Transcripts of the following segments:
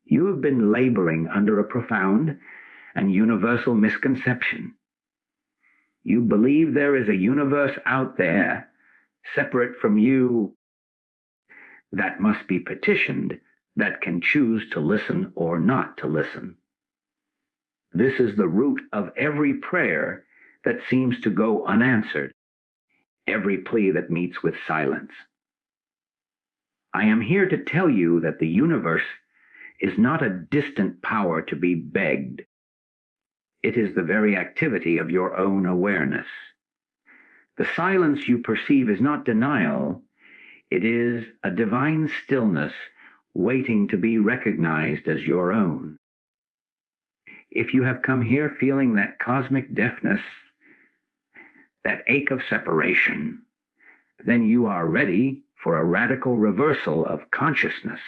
You have been laboring under a profound and universal misconception. You believe there is a universe out there, separate from you, that must be petitioned, that can choose to listen or not to listen. This is the root of every prayer that seems to go unanswered, every plea that meets with silence. I am here to tell you that the universe is not a distant power to be begged. It is the very activity of your own awareness. The silence you perceive is not denial. It is a divine stillness waiting to be recognized as your own. If you have come here feeling that cosmic deafness, that ache of separation, then you are ready for a radical reversal of consciousness.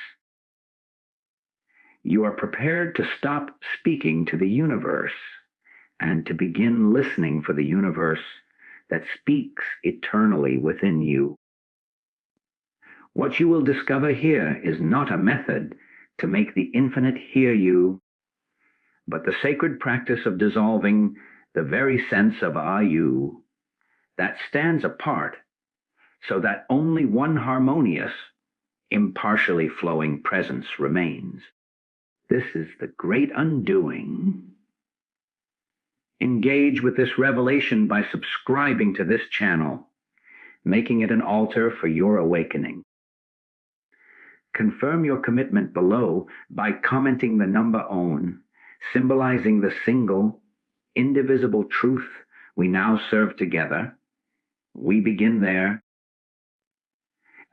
You are prepared to stop speaking to the universe and to begin listening for the universe that speaks eternally within you. What you will discover here is not a method to make the infinite hear you, but the sacred practice of dissolving the very sense of you that stands apart, so that only one harmonious, impartially flowing presence remains. This is the great undoing. Engage with this revelation by subscribing to this channel, making it an altar for your awakening. Confirm your commitment below by commenting the number OWN, symbolizing the single, indivisible truth we now serve together. We begin there,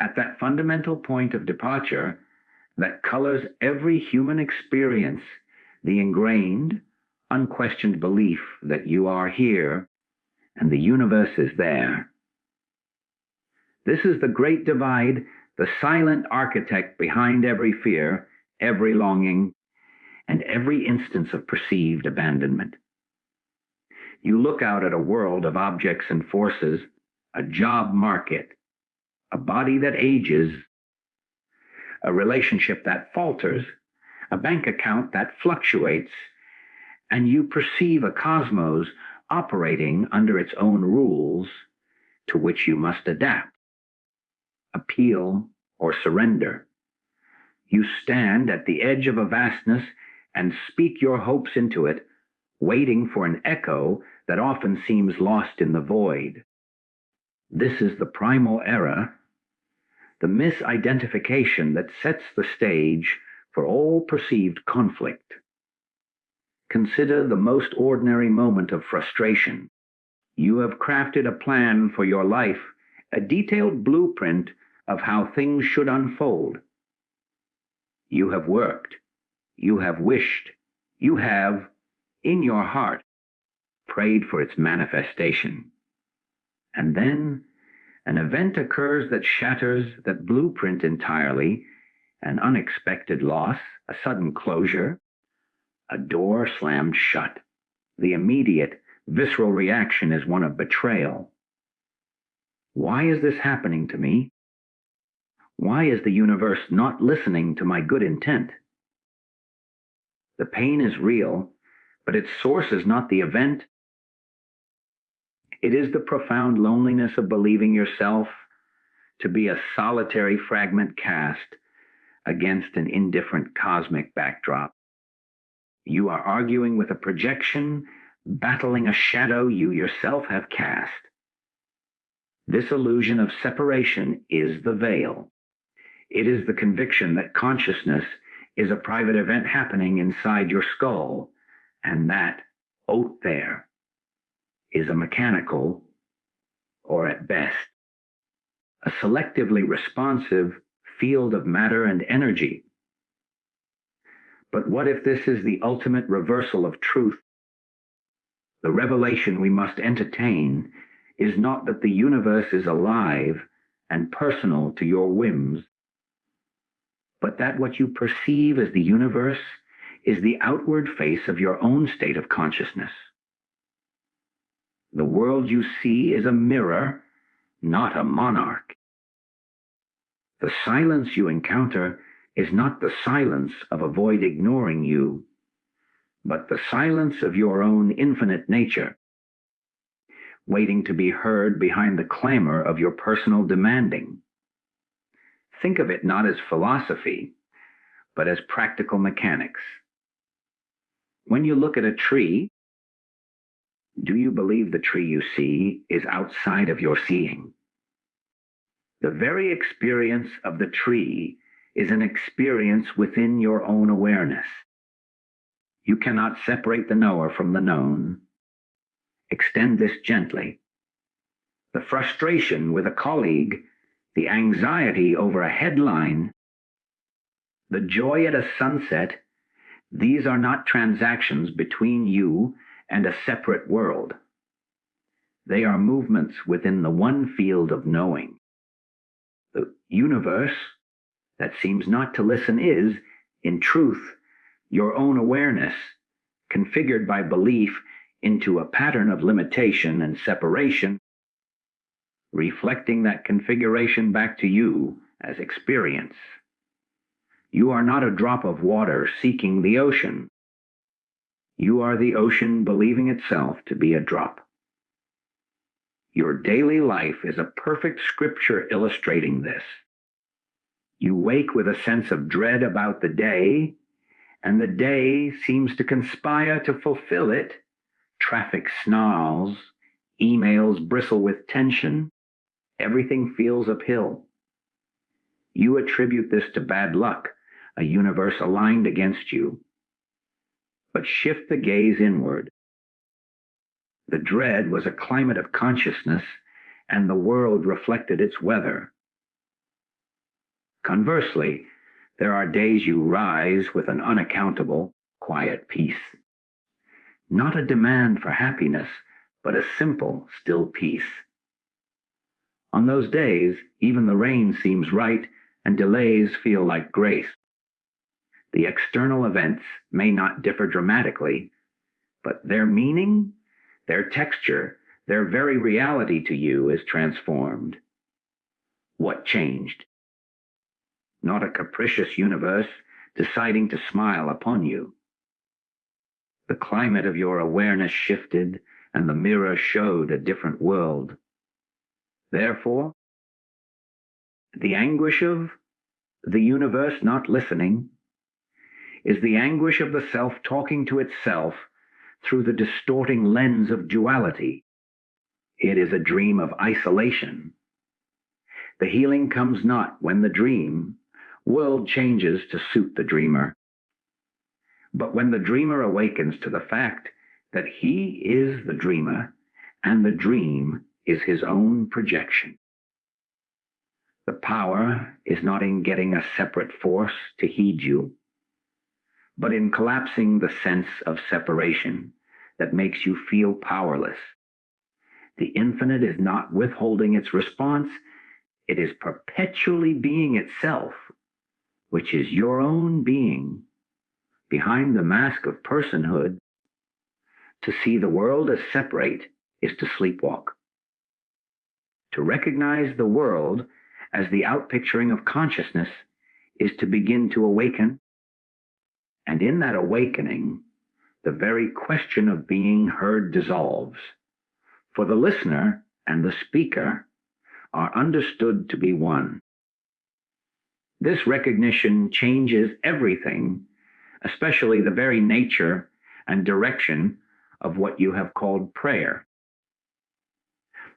at that fundamental point of departure that colors every human experience, the ingrained, unquestioned belief that you are here and the universe is there. This is the great divide, the silent architect behind every fear, every longing, and every instance of perceived abandonment. You look out at a world of objects and forces, a job market, a body that ages, a relationship that falters, a bank account that fluctuates, and you perceive a cosmos operating under its own rules to which you must adapt, appeal, or surrender. You stand at the edge of a vastness and speak your hopes into it, waiting for an echo that often seems lost in the void. This is the primal error, the misidentification that sets the stage for all perceived conflict. Consider the most ordinary moment of frustration. You have crafted a plan for your life, a detailed blueprint of how things should unfold. You have worked, you have wished, you have, in your heart, prayed for its manifestation. And then an event occurs that shatters that blueprint entirely, an unexpected loss, a sudden closure, a door slammed shut. The immediate, visceral reaction is one of betrayal. Why is this happening to me? Why is the universe not listening to my good intent? The pain is real, but its source is not the event. It is the profound loneliness of believing yourself to be a solitary fragment cast against an indifferent cosmic backdrop. You are arguing with a projection, battling a shadow you yourself have cast. This illusion of separation is the veil. It is the conviction that consciousness is a private event happening inside your skull, and that out there is a mechanical, or at best, a selectively responsive field of matter and energy. But what if this is the ultimate reversal of truth? The revelation we must entertain is not that the universe is alive and personal to your whims, but that what you perceive as the universe is the outward face of your own state of consciousness. The world you see is a mirror, not a monarch. The silence you encounter is not the silence of a void ignoring you, but the silence of your own infinite nature, waiting to be heard behind the clamor of your personal demanding. Think of it not as philosophy, but as practical mechanics. When you look at a tree, do you believe the tree you see is outside of your seeing? The very experience of the tree is an experience within your own awareness. You cannot separate the knower from the known. Extend this gently. The frustration with a colleague, the anxiety over a headline, the joy at a sunset, these are not transactions between you and a separate world. They are movements within the one field of knowing. The universe that seems not to listen is, in truth, your own awareness, configured by belief into a pattern of limitation and separation, reflecting that configuration back to you as experience. You are not a drop of water seeking the ocean. You are the ocean believing itself to be a drop. Your daily life is a perfect scripture illustrating this. You wake with a sense of dread about the day, and the day seems to conspire to fulfill it. Traffic snarls, emails bristle with tension, everything feels uphill. You attribute this to bad luck, a universe aligned against you. But shift the gaze inward. The dread was a climate of consciousness, and the world reflected its weather. Conversely, there are days you rise with an unaccountable, quiet peace. Not a demand for happiness, but a simple, still peace. On those days, even the rain seems right, and delays feel like grace. The external events may not differ dramatically, but their meaning, their texture, their very reality to you is transformed. What changed? Not a capricious universe deciding to smile upon you. The climate of your awareness shifted, and the mirror showed a different world. Therefore, the anguish of the universe not listening is the anguish of the self talking to itself through the distorting lens of duality. It is a dream of isolation. The healing comes not when the dream world changes to suit the dreamer, but when the dreamer awakens to the fact that he is the dreamer and the dream is his own projection. The power is not in getting a separate force to heed you, but in collapsing the sense of separation that makes you feel powerless. The infinite is not withholding its response, it is perpetually being itself, which is your own being. Behind the mask of personhood, to see the world as separate is to sleepwalk. To recognize the world as the outpicturing of consciousness is to begin to awaken, and in that awakening, the very question of being heard dissolves, for the listener and the speaker are understood to be one. This recognition changes everything, especially the very nature and direction of what you have called prayer.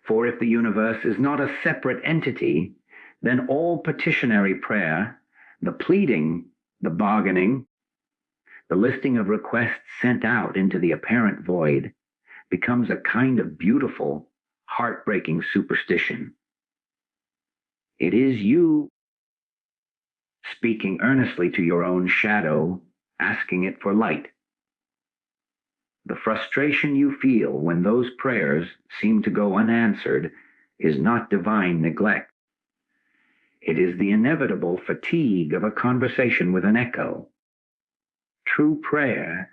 For if the universe is not a separate entity, then all petitionary prayer, the pleading, the bargaining, the listing of requests sent out into the apparent void, becomes a kind of beautiful, heartbreaking superstition. It is you speaking earnestly to your own shadow, asking it for light. The frustration you feel when those prayers seem to go unanswered is not divine neglect. It is the inevitable fatigue of a conversation with an echo. True prayer,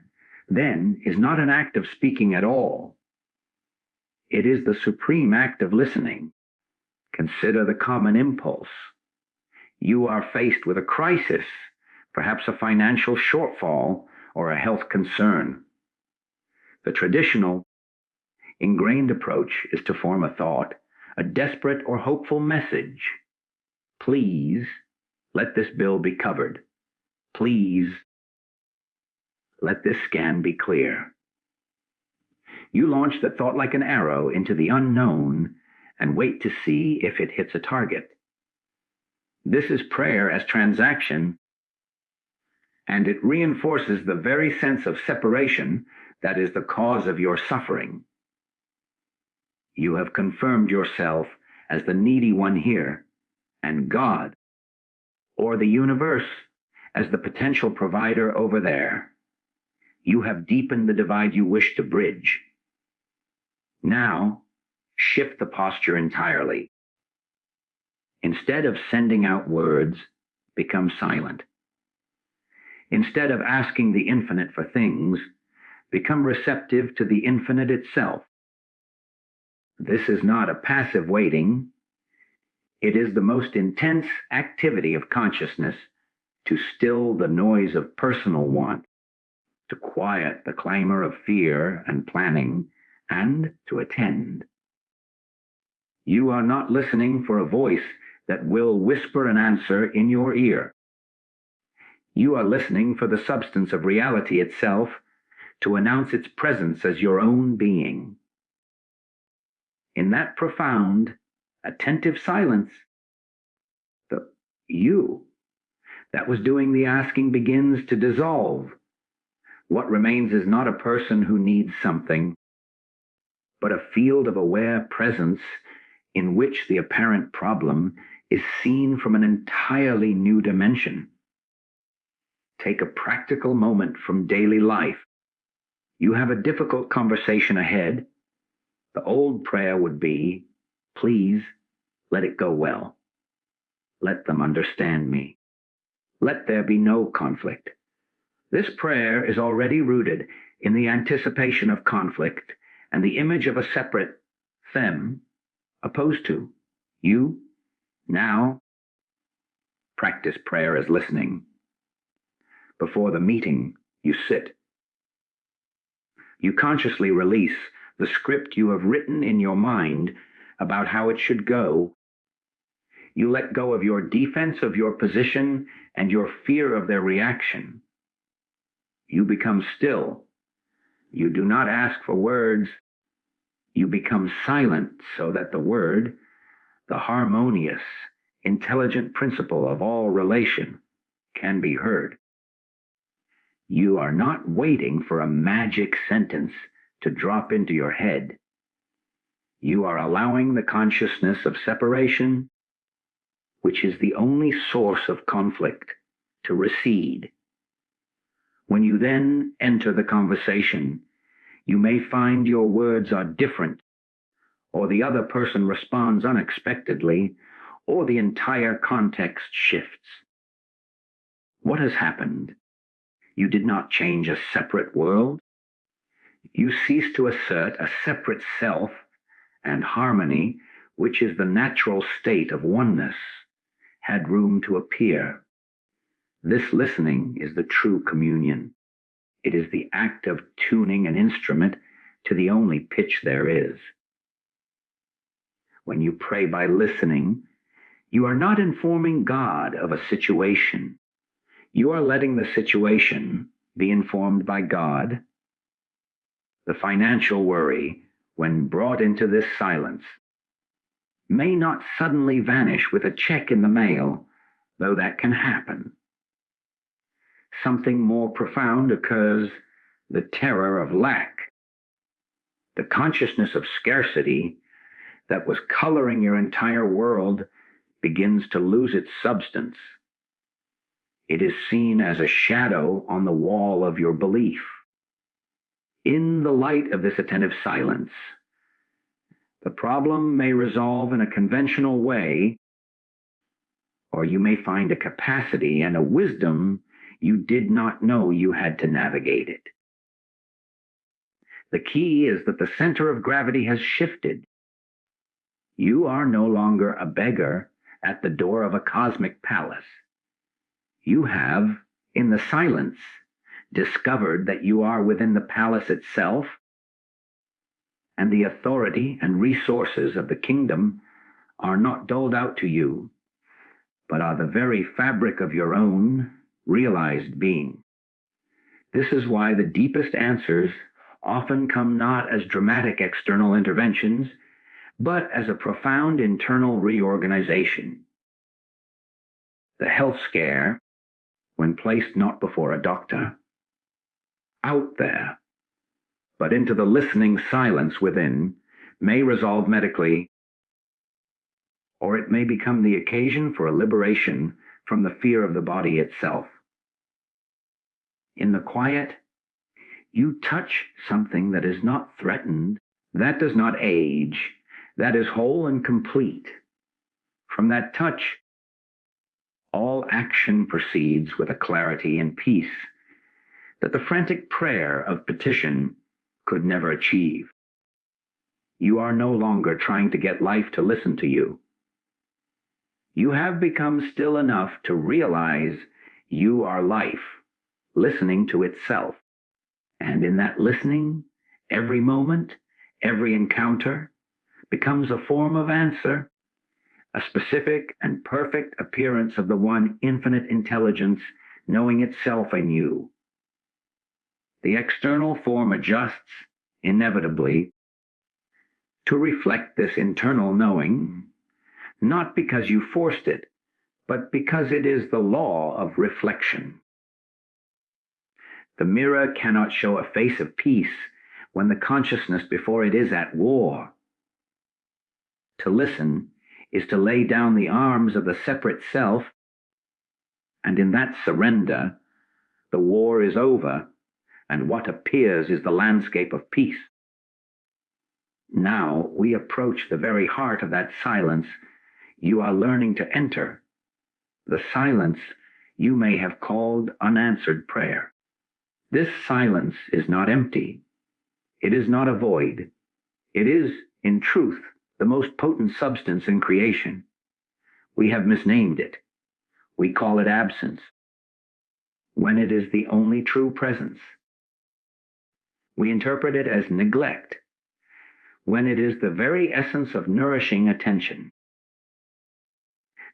then, is not an act of speaking at all. It is the supreme act of listening. Consider the common impulse. You are faced with a crisis perhaps a financial shortfall or a health concern. The traditional, ingrained approach is to form a thought, a desperate or hopeful message. Please, let this bill be covered. Please, let this scan be clear. You launch the thought like an arrow into the unknown and wait to see if it hits a target. This is prayer as transaction, and it reinforces the very sense of separation that is the cause of your suffering. You have confirmed yourself as the needy one here, and God, or the universe, as the potential provider over there. You have deepened the divide you wish to bridge. Now, shift the posture entirely. Instead of sending out words, become silent. Instead of asking the infinite for things, become receptive to the infinite itself. This is not a passive waiting. It is the most intense activity of consciousness to still the noise of personal want, to quiet the clamor of fear and planning, and to attend. You are not listening for a voice that will whisper an answer in your ear. You are listening for the substance of reality itself to announce its presence as your own being. In that profound, attentive silence, the you that was doing the asking begins to dissolve. What remains is not a person who needs something, but a field of aware presence in which the apparent problem is seen from an entirely new dimension. Take a practical moment from daily life. You have a difficult conversation ahead. The old prayer would be, please let it go well. Let them understand me. Let there be no conflict. This prayer is already rooted in the anticipation of conflict and the image of a separate them opposed to you. Now, practice prayer as listening. Before the meeting, you sit. You consciously release the script you have written in your mind about how it should go. You let go of your defense of your position and your fear of their reaction. You become still. You do not ask for words. You become silent so that the word, the harmonious, intelligent principle of all relation, can be heard. You are not waiting for a magic sentence to drop into your head. You are allowing the consciousness of separation, which is the only source of conflict, to recede. When you then enter the conversation, you may find your words are different, or the other person responds unexpectedly, or the entire context shifts. What has happened? You did not change a separate world. You cease to assert a separate self, and harmony, which is the natural state of oneness, had room to appear. This listening is the true communion. It is the act of tuning an instrument to the only pitch there is. When you pray by listening, you are not informing God of a situation. You are letting the situation be informed by God. The financial worry, when brought into this silence, may not suddenly vanish with a check in the mail, though that can happen. Something more profound occurs, the terror of lack. The consciousness of scarcity that was coloring your entire world begins to lose its substance. It is seen as a shadow on the wall of your belief. In the light of this attentive silence, the problem may resolve in a conventional way, or you may find a capacity and a wisdom you did not know you had to navigate it. The key is that the center of gravity has shifted. You are no longer a beggar at the door of a cosmic palace. You have, In the silence, discovered that you are within the palace itself, and the authority and resources of the kingdom are not doled out to you, but are the very fabric of your own realized being. This is why the deepest answers often come not as dramatic external interventions, but as a profound internal reorganization. The health scare, when placed not before a doctor, out there, but into the listening silence within, may resolve medically, or it may become the occasion for a liberation from the fear of the body itself. In the quiet, you touch something that is not threatened, that does not age, that is whole and complete. From that touch, all action proceeds with a clarity and peace that the frantic prayer of petition could never achieve. You are no longer trying to get life to listen to you. You have become still enough to realize you are life, listening to itself. And in that listening, every moment, every encounter becomes a form of answer, a specific and perfect appearance of the one infinite intelligence knowing itself anew. The external form adjusts, inevitably, to reflect this internal knowing, not because you forced it, but because it is the law of reflection. The mirror cannot show a face of peace when the consciousness before it is at war. To listen is to lay down the arms of the separate self, and in that surrender, the war is over, and what appears is the landscape of peace. Now we approach the very heart of that silence you are learning to enter, the silence you may have called unanswered prayer. This silence is not empty. It is not a void. It is, in truth, the most potent substance in creation. We have misnamed it. We call it absence, when it is the only true presence. We interpret it as neglect, when it is the very essence of nourishing attention.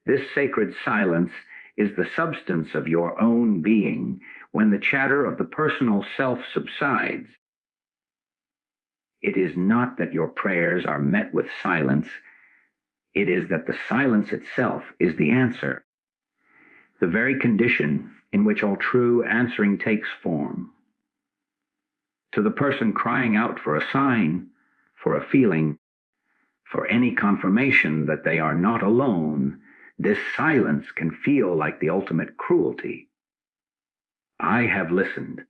This sacred silence is the substance of your own being when the chatter of the personal self subsides. It is not that your prayers are met with silence. It is that the silence itself is the answer, the very condition in which all true answering takes form. To the person crying out for a sign, for a feeling, for any confirmation that they are not alone, this silence can feel like the ultimate cruelty. I have listened,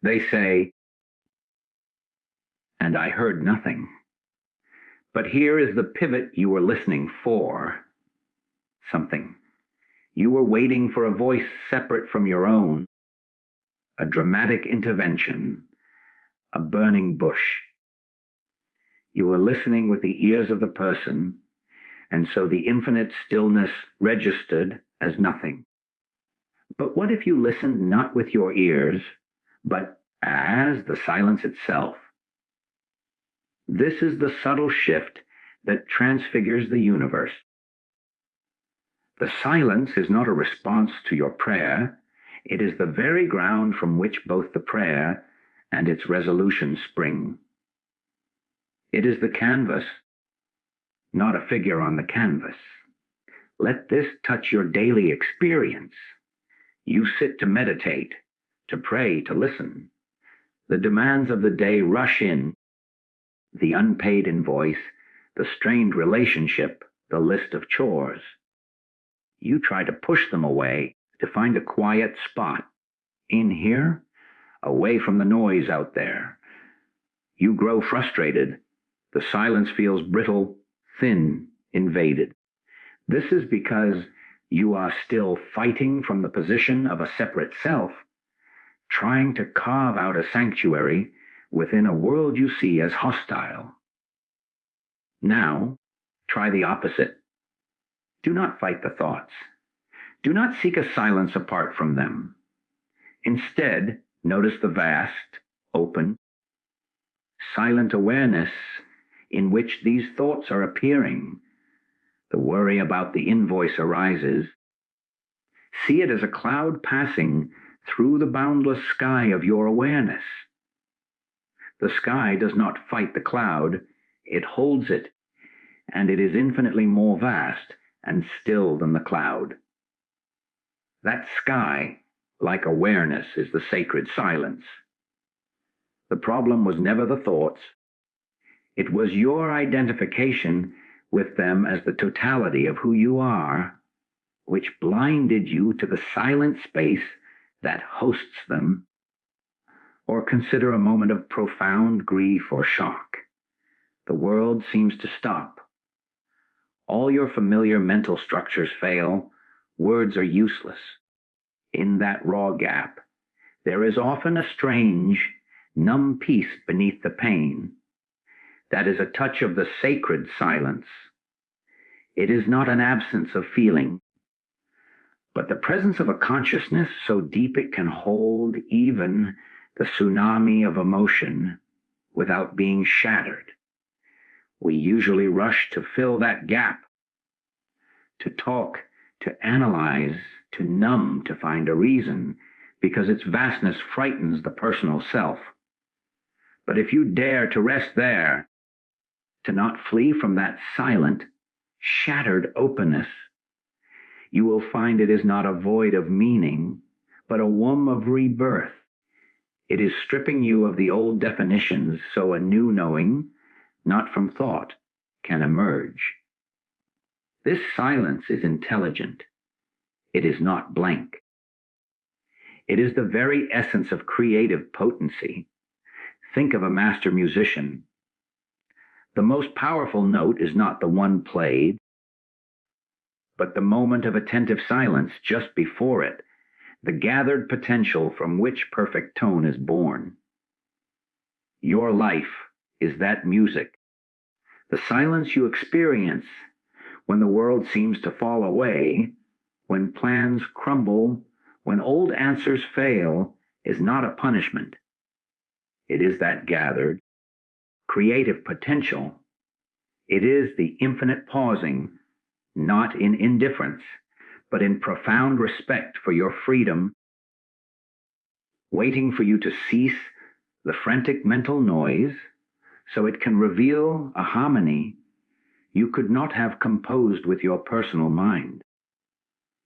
they say, and I heard nothing. But here is the pivot you were listening for. Something. You were waiting for a voice separate from your own, a dramatic intervention, a burning bush. You were listening with the ears of the person, and so the infinite stillness registered as nothing. But what if you listened not with your ears, but as the silence itself? This is the subtle shift that transfigures the universe. The silence is not a response to your prayer. It is the very ground from which both the prayer and its resolution spring. It is the canvas, not a figure on the canvas. Let this touch your daily experience. You sit to meditate, to pray, to listen. The demands of the day rush in, the unpaid invoice, the strained relationship, the list of chores. You try to push them away, to find a quiet spot. In here, away from the noise out there. You grow frustrated. The silence feels brittle, thin, invaded. This is because you are still fighting from the position of a separate self, trying to carve out a sanctuary within a world you see as hostile. Now, try the opposite. Do not fight the thoughts. Do not seek a silence apart from them. Instead, notice the vast, open, silent awareness in which these thoughts are appearing. The worry about the invoice arises. See it as a cloud passing through the boundless sky of your awareness. The sky does not fight the cloud, it holds it, and it is infinitely more vast and still than the cloud. That sky, like awareness, is the sacred silence. The problem was never the thoughts. It was your identification with them as the totality of who you are, which blinded you to the silent space that hosts them. Or consider a moment of profound grief or shock. The world seems to stop. All your familiar mental structures fail. Words are useless. In that raw gap, there is often a strange, numb peace beneath the pain. That is a touch of the sacred silence. It is not an absence of feeling, but the presence of a consciousness so deep it can hold even the tsunami of emotion without being shattered. We usually rush to fill that gap, to talk, to analyze, to numb, to find a reason, because its vastness frightens the personal self. But if you dare to rest there, to not flee from that silent, shattered openness, you will find it is not a void of meaning, but a womb of rebirth. It is stripping you of the old definitions so a new knowing, not from thought, can emerge. This silence is intelligent. It is not blank. It is the very essence of creative potency. Think of a master musician. The most powerful note is not the one played, but the moment of attentive silence just before it, the gathered potential from which perfect tone is born. Your life is that music. The silence you experience when the world seems to fall away, when plans crumble, when old answers fail, is not a punishment. It is that gathered, creative potential. It is the infinite pausing, not in indifference, but in profound respect for your freedom, waiting for you to cease the frantic mental noise so it can reveal a harmony you could not have composed with your personal mind.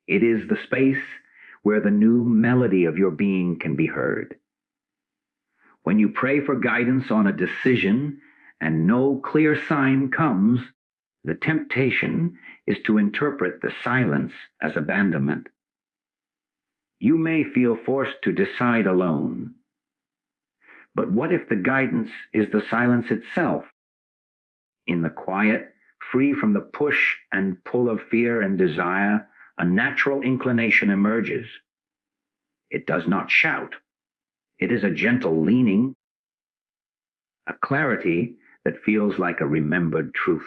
It is the space where the new melody of your being can be heard. When you pray for guidance on a decision and no clear sign comes, the temptation is to interpret the silence as abandonment. You may feel forced to decide alone. But what if the guidance is the silence itself? In the quiet, free from the push and pull of fear and desire, a natural inclination emerges. It does not shout. It is a gentle leaning, a clarity that feels like a remembered truth.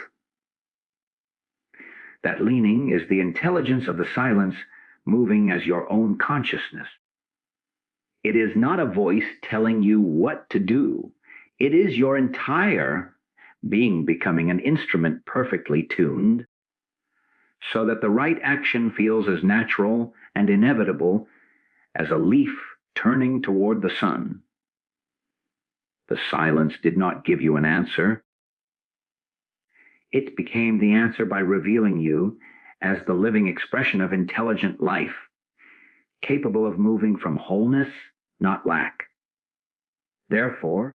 That leaning is the intelligence of the silence moving as your own consciousness. It is not a voice telling you what to do. It is your entire being becoming an instrument perfectly tuned, so that the right action feels as natural and inevitable as a leaf turning toward the sun. The silence did not give you an answer. It became the answer by revealing you as the living expression of intelligent life, capable of moving from wholeness, not lack. Therefore,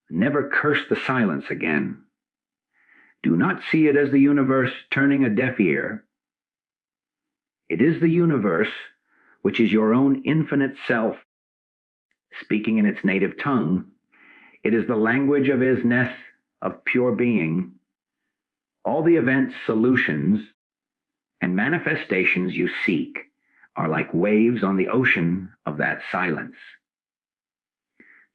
never curse the silence again. Do not see it as the universe turning a deaf ear. It is the universe, which is your own infinite self, speaking in its native tongue. It is the language of isness, of pure being. All the events, solutions, and manifestations you seek are like waves on the ocean of that silence.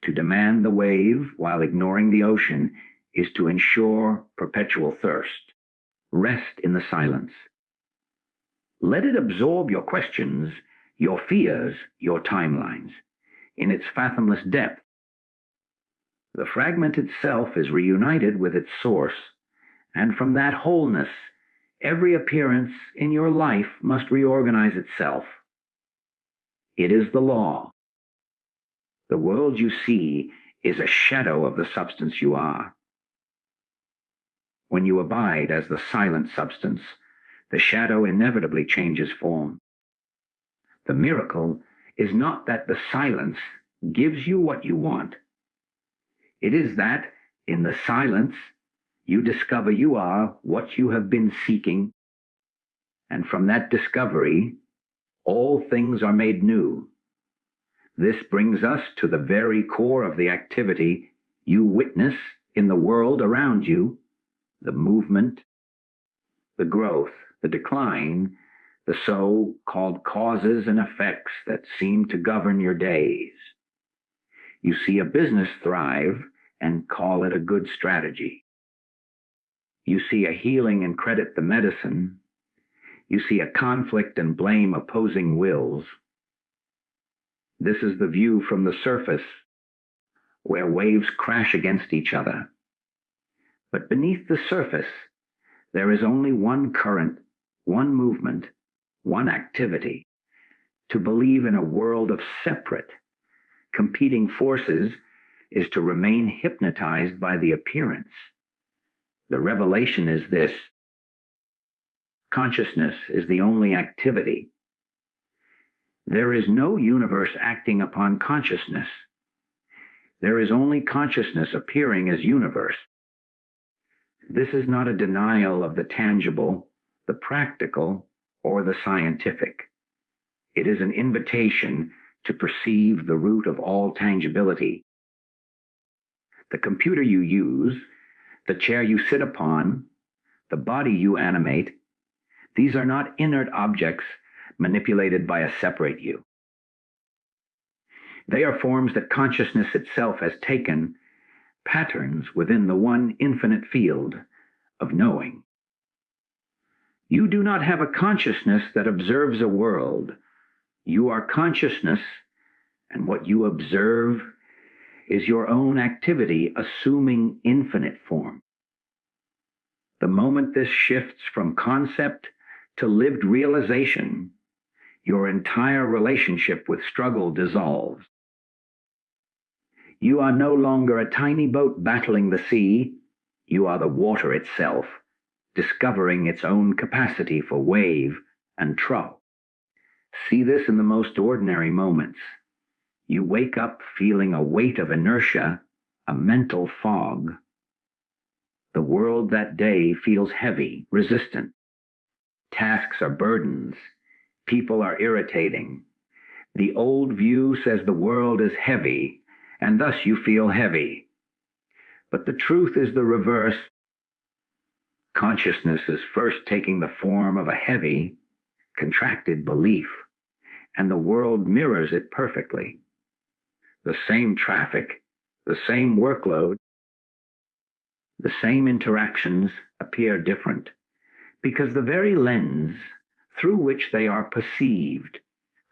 To demand the wave while ignoring the ocean is to ensure perpetual thirst. Rest in the silence. Let it absorb your questions, your fears, your timelines, in its fathomless depth. The fragmented self is reunited with its source, and from that wholeness, every appearance in your life must reorganize itself. It is the law. The world you see is a shadow of the substance you are. When you abide as the silent substance, the shadow inevitably changes form. The miracle is not that the silence gives you what you want. It is that, in the silence, you discover you are what you have been seeking, and from that discovery, all things are made new. This brings us to the very core of the activity you witness in the world around you, the movement, the growth, the decline, the so-called causes and effects that seem to govern your days. You see a business thrive and call it a good strategy. You see a healing and credit the medicine. You see a conflict and blame opposing wills. This is the view from the surface, where waves crash against each other. But beneath the surface, there is only one current, one movement, one activity. To believe in a world of separate, competing forces is to remain hypnotized by the appearance. The revelation is this: consciousness is the only activity. There is no universe acting upon consciousness. There is only consciousness appearing as universe. This is not a denial of the tangible, the practical, or the scientific. It is an invitation to perceive the root of all tangibility. The computer you use, the chair you sit upon, the body you animate, these are not inert objects manipulated by a separate you. They are forms that consciousness itself has taken, patterns within the one infinite field of knowing. You do not have a consciousness that observes a world. You are consciousness, and what you observe is your own activity assuming infinite form. The moment this shifts from concept to lived realization, your entire relationship with struggle dissolves. You are no longer a tiny boat battling the sea. You are the water itself, discovering its own capacity for wave and trough. See this in the most ordinary moments. You wake up feeling a weight of inertia, a mental fog. The world that day feels heavy, resistant. Tasks are burdens. People are irritating. The old view says the world is heavy, and thus you feel heavy. But the truth is the reverse. Consciousness is first taking the form of a heavy, contracted belief, and the world mirrors it perfectly. The same traffic, the same workload, the same interactions appear different, because the very lens through which they are perceived,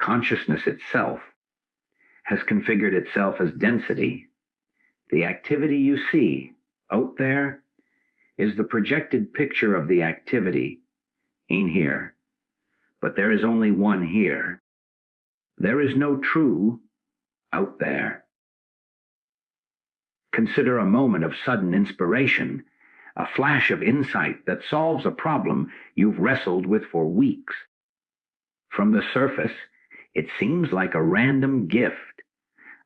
consciousness itself, has configured itself as density. The activity you see out there is the projected picture of the activity in here. But there is only one here. There is no true out there. Consider a moment of sudden inspiration, a flash of insight that solves a problem you've wrestled with for weeks. From the surface, it seems like a random gift,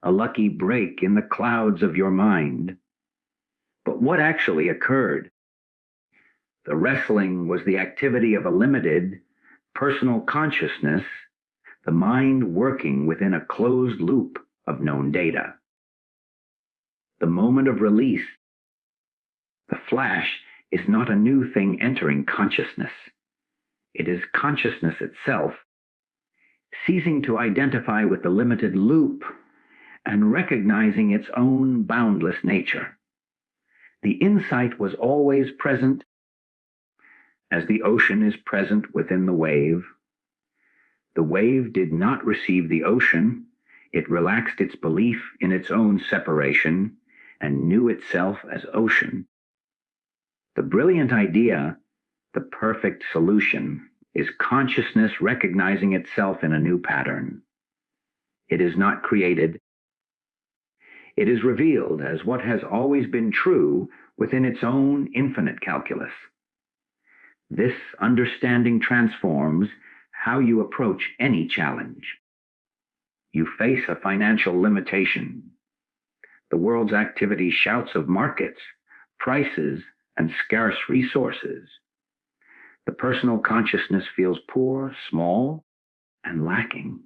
a lucky break in the clouds of your mind. But what actually occurred? The wrestling was the activity of a limited, personal consciousness, the mind working within a closed loop of known data. The moment of release, the flash, is not a new thing entering consciousness. It is consciousness itself, ceasing to identify with the limited loop and recognizing its own boundless nature. The insight was always present, as the ocean is present within the wave. The wave did not receive the ocean. It relaxed its belief in its own separation and knew itself as ocean. The brilliant idea, the perfect solution, is consciousness recognizing itself in a new pattern. It is not created. It is revealed as what has always been true within its own infinite calculus. This understanding transforms how you approach any challenge. You face a financial limitation. The world's activity shouts of markets, prices, and scarce resources. The personal consciousness feels poor, small, and lacking.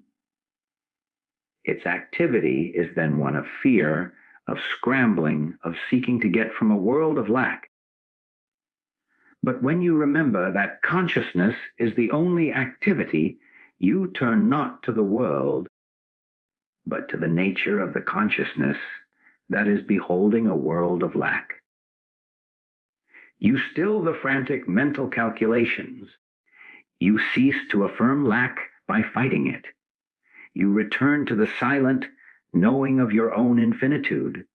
Its activity is then one of fear, of scrambling, of seeking to get from a world of lack. But when you remember that consciousness is the only activity, you turn not to the world, but to the nature of the consciousness that is beholding a world of lack. You still the frantic mental calculations. You cease to affirm lack by fighting it. You return to the silent knowing of your own infinitude.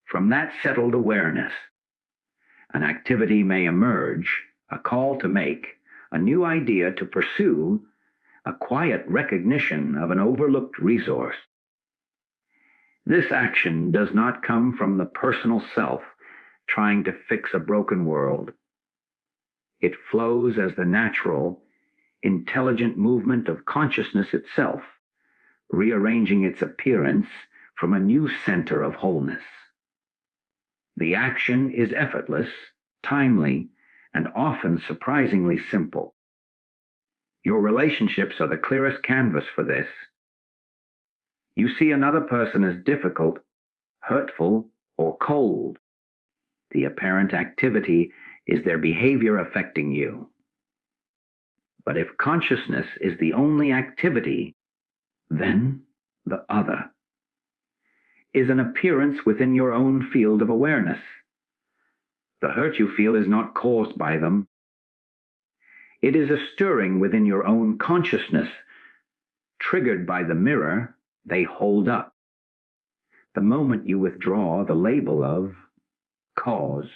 From that settled awareness, an activity may emerge, a call to make, a new idea to pursue, a quiet recognition of an overlooked resource. This action does not come from the personal self trying to fix a broken world. It flows as the natural, intelligent movement of consciousness itself, rearranging its appearance from a new center of wholeness. The action is effortless, timely, and often surprisingly simple. Your relationships are the clearest canvas for this. You see another person as difficult, hurtful, or cold. The apparent activity is their behavior affecting you. But if consciousness is the only activity, then the other is an appearance within your own field of awareness. The hurt you feel is not caused by them. It is a stirring within your own consciousness, triggered by the mirror they hold up. The moment you withdraw the label of cause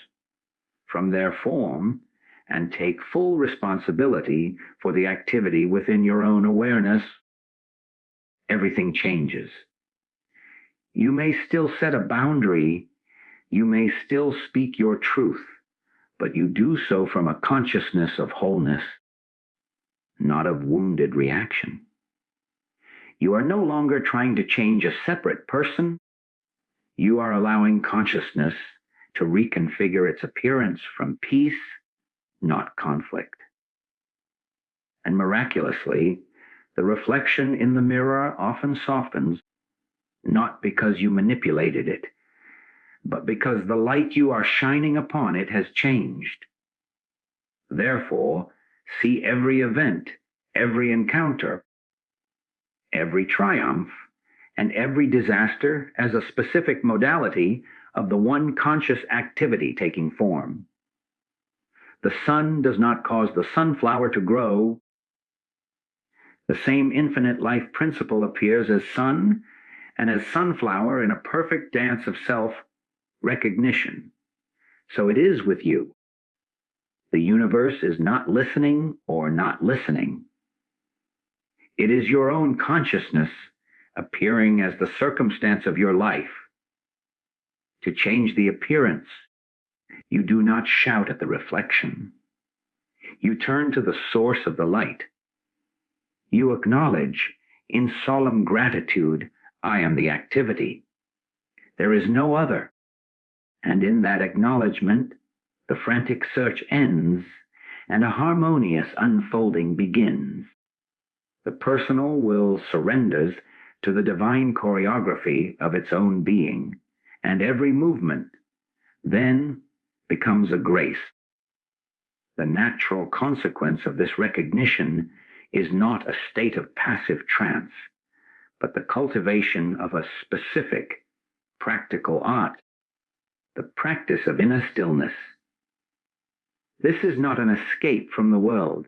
from their form and take full responsibility for the activity within your own awareness, everything changes. You may still set a boundary, you may still speak your truth, but you do so from a consciousness of wholeness, not of wounded reaction. You are no longer trying to change a separate person. You are allowing consciousness to reconfigure its appearance from peace, not conflict. And miraculously, the reflection in the mirror often softens, not because you manipulated it, but because the light you are shining upon it has changed. Therefore, see every event, every encounter, every triumph, and every disaster as a specific modality of the one conscious activity taking form. The sun does not cause the sunflower to grow. The same infinite life principle appears as sun and as sunflower in a perfect dance of self-recognition. So it is with you. The universe is not listening or not listening. It is your own consciousness appearing as the circumstance of your life. To change the appearance, you do not shout at the reflection. You turn to the source of the light. You acknowledge, in solemn gratitude, I am the activity. There is no other. And in that acknowledgement, the frantic search ends, and a harmonious unfolding begins. The personal will surrenders to the divine choreography of its own being, and every movement then becomes a grace. The natural consequence of this recognition is not a state of passive trance, but the cultivation of a specific, practical art, the practice of inner stillness. This is not an escape from the world.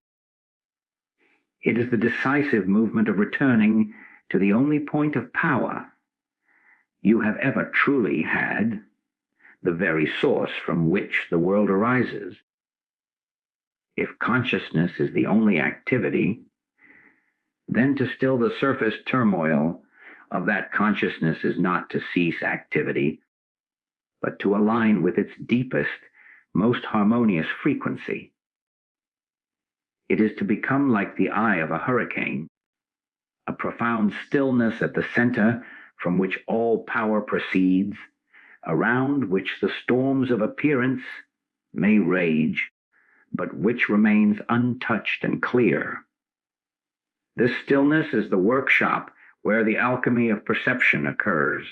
It is the decisive movement of returning to the only point of power you have ever truly had, the very source from which the world arises. If consciousness is the only activity, then to still the surface turmoil of that consciousness is not to cease activity, but to align with its deepest, most harmonious frequency. It is to become like the eye of a hurricane, a profound stillness at the center from which all power proceeds, around which the storms of appearance may rage, but which remains untouched and clear. This stillness is the workshop where the alchemy of perception occurs.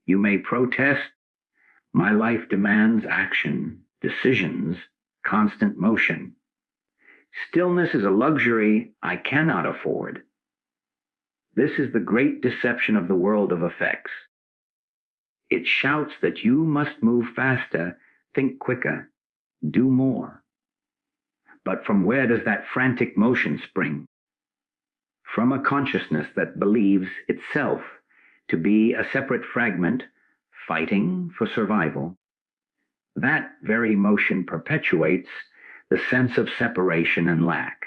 You may protest, my life demands action, decisions, constant motion. Stillness is a luxury I cannot afford. This is the great deception of the world of effects. It shouts that you must move faster, think quicker, do more. But from where does that frantic motion spring? From a consciousness that believes itself to be a separate fragment fighting for survival. That very motion perpetuates the sense of separation and lack.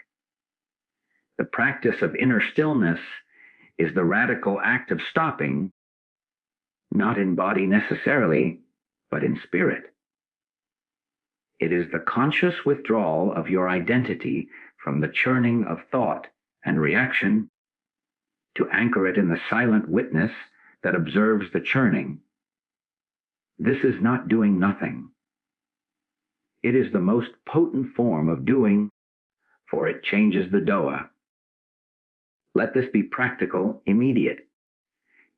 The practice of inner stillness is the radical act of stopping, not in body necessarily, but in spirit. It is the conscious withdrawal of your identity from the churning of thought and reaction to anchor it in the silent witness that observes the churning. This is not doing nothing. It is the most potent form of doing, for it changes the Doa. Let this be practical, immediate.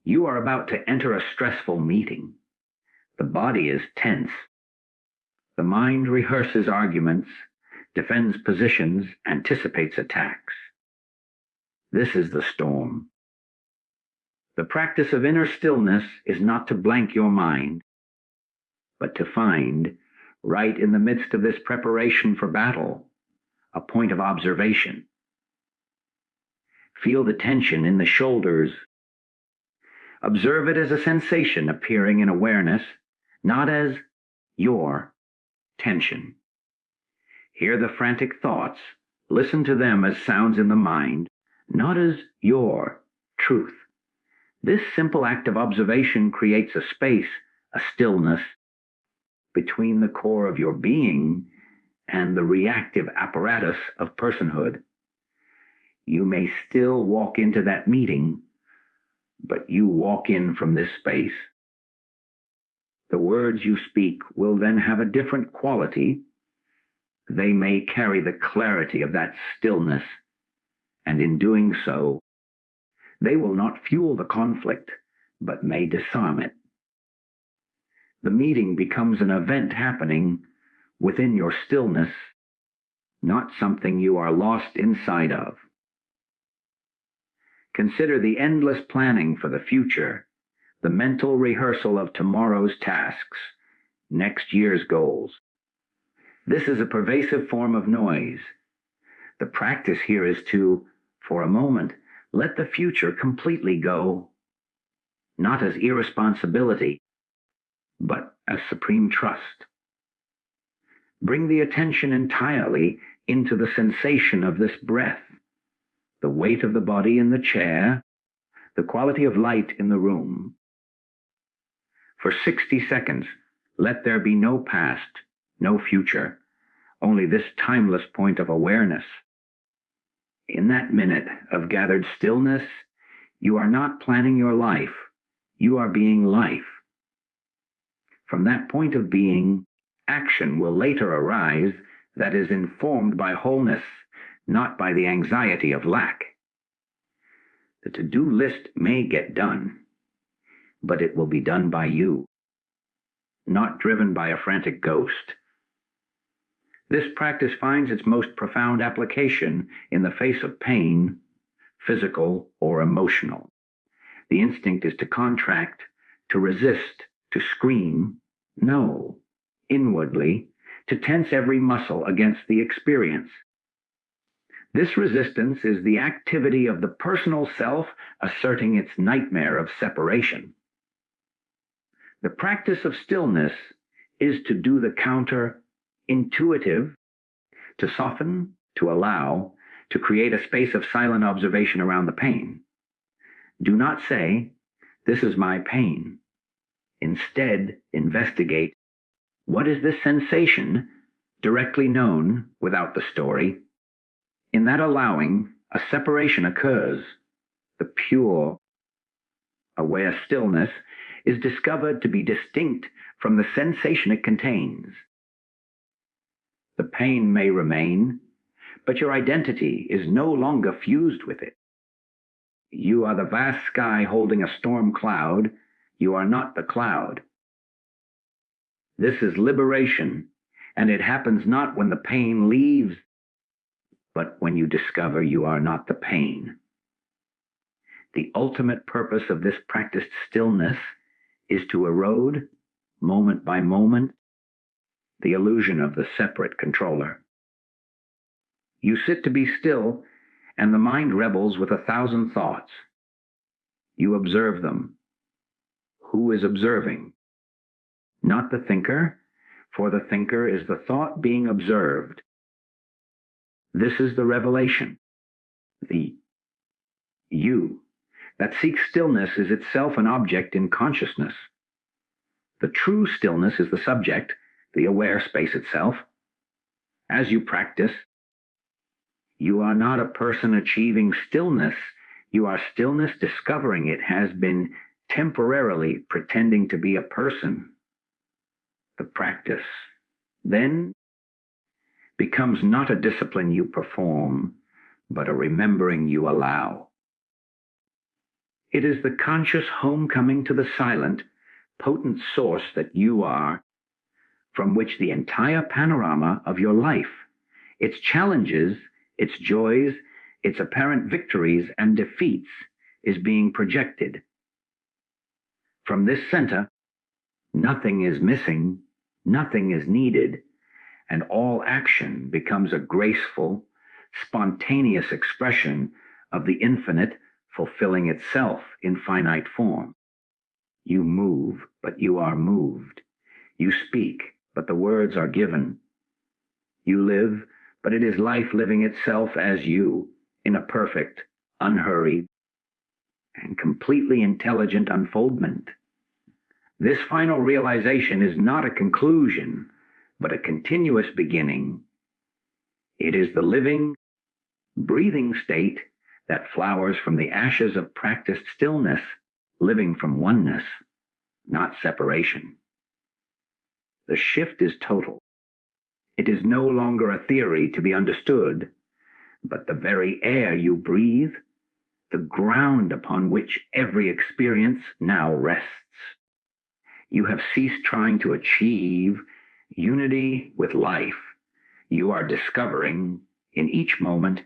You are about to enter a stressful meeting. The body is tense. The mind rehearses arguments, defends positions, anticipates attacks. This is the storm. The practice of inner stillness is not to blank your mind, but to find, right in the midst of this preparation for battle, a point of observation. Feel the tension in the shoulders. Observe it as a sensation appearing in awareness, not as your tension. Hear the frantic thoughts. Listen to them as sounds in the mind, not as your truth. This simple act of observation creates a space, a stillness, between the core of your being and the reactive apparatus of personhood. You may still walk into that meeting, but you walk in from this space. The words you speak will then have a different quality. They may carry the clarity of that stillness, and in doing so, they will not fuel the conflict, but may disarm it. The meeting becomes an event happening within your stillness, not something you are lost inside of. Consider the endless planning for the future, the mental rehearsal of tomorrow's tasks, next year's goals. This is a pervasive form of noise. The practice here is to, for a moment, let the future completely go, not as irresponsibility, but as supreme trust. Bring the attention entirely into the sensation of this breath, the weight of the body in the chair, the quality of light in the room. For 60 seconds, let there be no past, no future, only this timeless point of awareness. In that minute of gathered stillness, you are not planning your life, you are being life. From that point of being, action will later arise that is informed by wholeness, not by the anxiety of lack. The to-do list may get done, but it will be done by you, not driven by a frantic ghost. This practice finds its most profound application in the face of pain, physical or emotional. The instinct is to contract, to resist, to scream, no, inwardly, to tense every muscle against the experience. This resistance is the activity of the personal self asserting its nightmare of separation. The practice of stillness is to do the counter-intuitive, to soften, to allow, to create a space of silent observation around the pain. Do not say, "This is my pain." Instead, investigate, what is this sensation, directly known without the story? In that allowing, a separation occurs. The pure, aware stillness is discovered to be distinct from the sensation it contains. The pain may remain, but your identity is no longer fused with it. You are the vast sky holding a storm cloud. You are not the cloud. This is liberation, and it happens not when the pain leaves, but when you discover you are not the pain. The ultimate purpose of this practiced stillness is to erode, moment by moment, the illusion of the separate controller. You sit to be still, and the mind rebels with 1,000 thoughts. You observe them. Who is observing? Not the thinker, for the thinker is the thought being observed. This is the revelation. The you that seeks stillness is itself an object in consciousness. The true stillness is the subject, the aware space itself. As you practice, you are not a person achieving stillness. You are stillness discovering it has been temporarily pretending to be a person. The practice then becomes not a discipline you perform, but a remembering you allow. It is the conscious homecoming to the silent, potent source that you are, from which the entire panorama of your life, its challenges, its joys, its apparent victories and defeats, is being projected. From this center, nothing is missing, nothing is needed, and all action becomes a graceful, spontaneous expression of the infinite fulfilling itself in finite form. You move, but you are moved. You speak, but the words are given. You live, but it is life living itself as you, in a perfect, unhurried, and completely intelligent unfoldment. This final realization is not a conclusion, but a continuous beginning. It is the living, breathing state that flowers from the ashes of practiced stillness, living from oneness, not separation. The shift is total. It is no longer a theory to be understood, but the very air you breathe, the ground upon which every experience now rests. You have ceased trying to achieve unity with life. You are discovering in each moment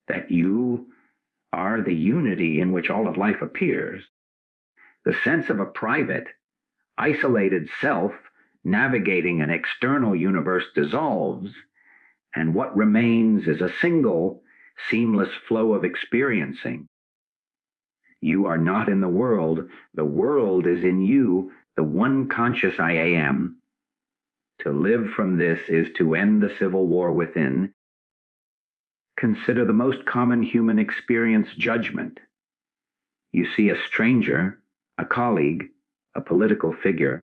that you are the unity in which all of life appears. The sense of a private, isolated self navigating an external universe dissolves, and what remains is a single, seamless flow of experiencing. You are not in the world is in you, the one conscious I am. To live from this is to end the civil war within. Consider the most common human experience, judgment. You see a stranger, a colleague, a political figure,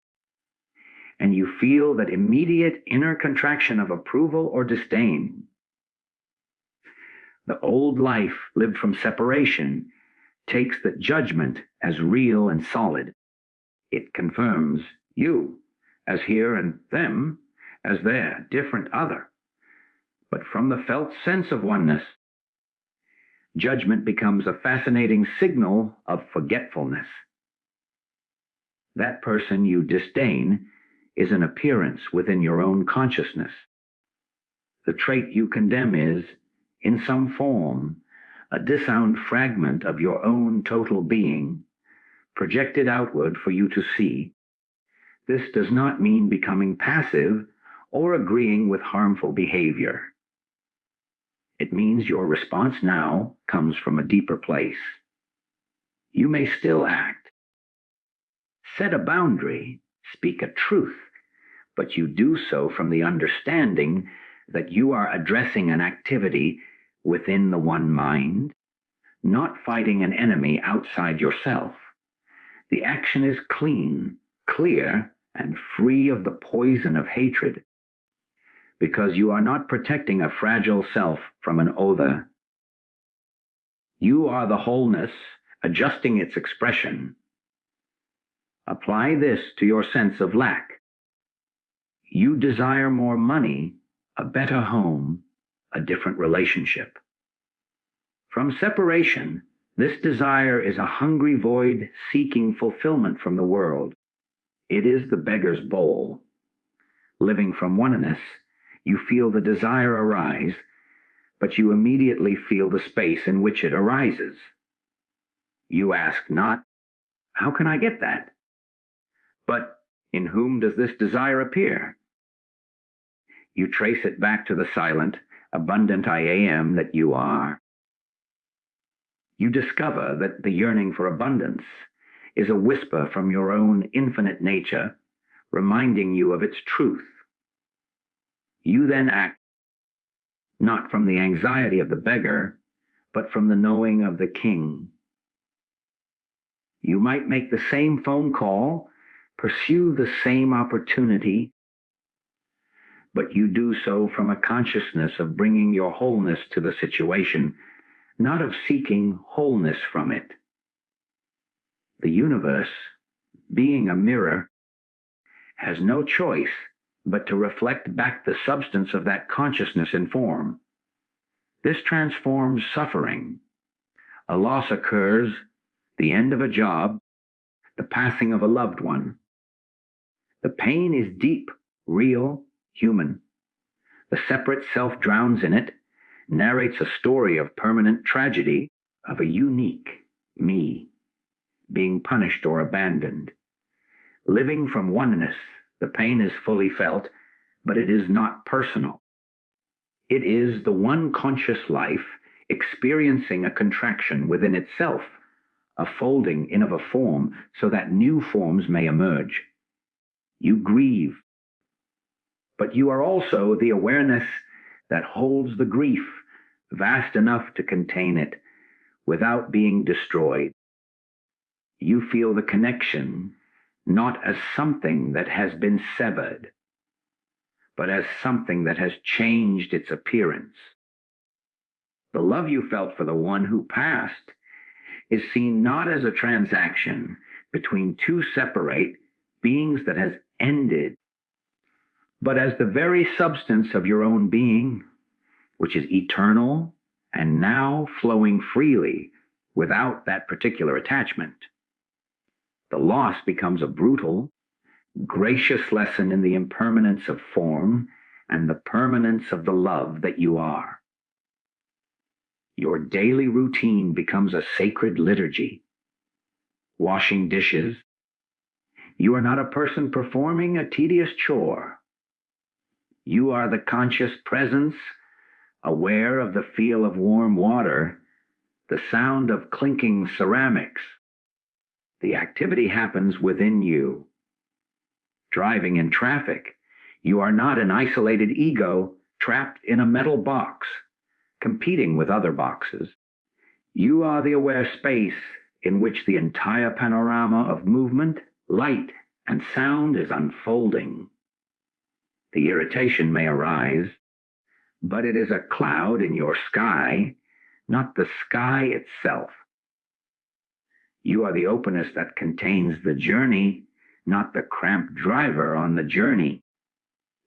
and you feel that immediate inner contraction of approval or disdain. The old life lived from separation takes the judgment as real and solid. It confirms you as here and them as there, different other. But from the felt sense of oneness, judgment becomes a fascinating signal of forgetfulness. That person you disdain is an appearance within your own consciousness. The trait you condemn is, in some form, a disowned fragment of your own total being, projected outward for you to see. This does not mean becoming passive or agreeing with harmful behavior. It means your response now comes from a deeper place. You may still act, set a boundary, speak a truth, but you do so from the understanding that you are addressing an activity within the one mind, not fighting an enemy outside yourself. The action is clean, clear, and free of the poison of hatred, because you are not protecting a fragile self from an other. You are the wholeness, adjusting its expression. Apply this to your sense of lack. You desire more money, a better home, a different relationship. From separation, this desire is a hungry void seeking fulfillment from the world. It is the beggar's bowl. Living from oneness, you feel the desire arise, but you immediately feel the space in which it arises. You ask not, how can I get that? But in whom does this desire appear? You trace it back to the silent, abundant I am that you are. You discover that the yearning for abundance is a whisper from your own infinite nature, reminding you of its truth. You then act not from the anxiety of the beggar, but from the knowing of the king. You might make the same phone call, pursue the same opportunity, but you do so from a consciousness of bringing your wholeness to the situation, not of seeking wholeness from it. The universe, being a mirror, has no choice but to reflect back the substance of that consciousness in form. This transforms suffering. A loss occurs, the end of a job, the passing of a loved one. The pain is deep, real, human. The separate self drowns in it, narrates a story of permanent tragedy, of a unique me, being punished or abandoned. Living from oneness, the pain is fully felt, but it is not personal. It is the one conscious life experiencing a contraction within itself, a folding in of a form so that new forms may emerge. You grieve, but you are also the awareness that holds the grief vast enough to contain it without being destroyed. You feel the connection not as something that has been severed, but as something that has changed its appearance. The love you felt for the one who passed is seen not as a transaction between two separate beings that has ended, but as the very substance of your own being, which is eternal and now flowing freely without that particular attachment. The loss becomes a brutal, gracious lesson in the impermanence of form and the permanence of the love that you are. Your daily routine becomes a sacred liturgy. Washing dishes. You are not a person performing a tedious chore. You are the conscious presence, aware of the feel of warm water, the sound of clinking ceramics. The activity happens within you. Driving in traffic, you are not an isolated ego trapped in a metal box, competing with other boxes. You are the aware space in which the entire panorama of movement, light, and sound is unfolding. The irritation may arise, but it is a cloud in your sky, not the sky itself. You are the openness that contains the journey, not the cramped driver on the journey.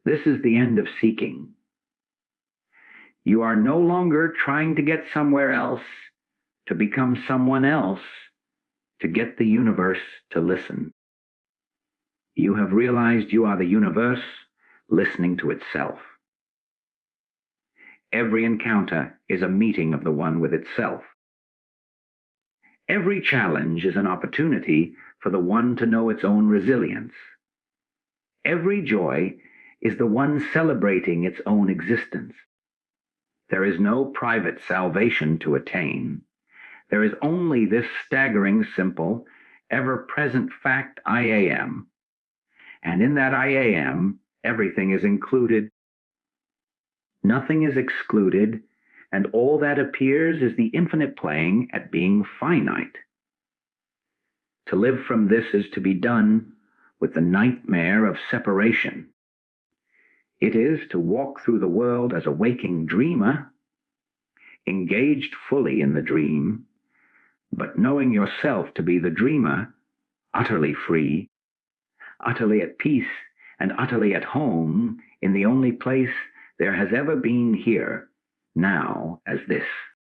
This is the end of seeking. You are no longer trying to get somewhere else, to become someone else, to get the universe to listen. You have realized you are the universe listening to itself. Every encounter is a meeting of the one with itself. Every challenge is an opportunity for the one to know its own resilience. Every joy is the one celebrating its own existence. There is no private salvation to attain. There is only this staggering, simple, ever-present fact I am. And in that I am, everything is included. Nothing is excluded, and all that appears is the infinite playing at being finite. To live from this is to be done with the nightmare of separation. It is to walk through the world as a waking dreamer, engaged fully in the dream, but knowing yourself to be the dreamer, utterly free, utterly at peace, and utterly at home in the only place there has ever been here, now as this.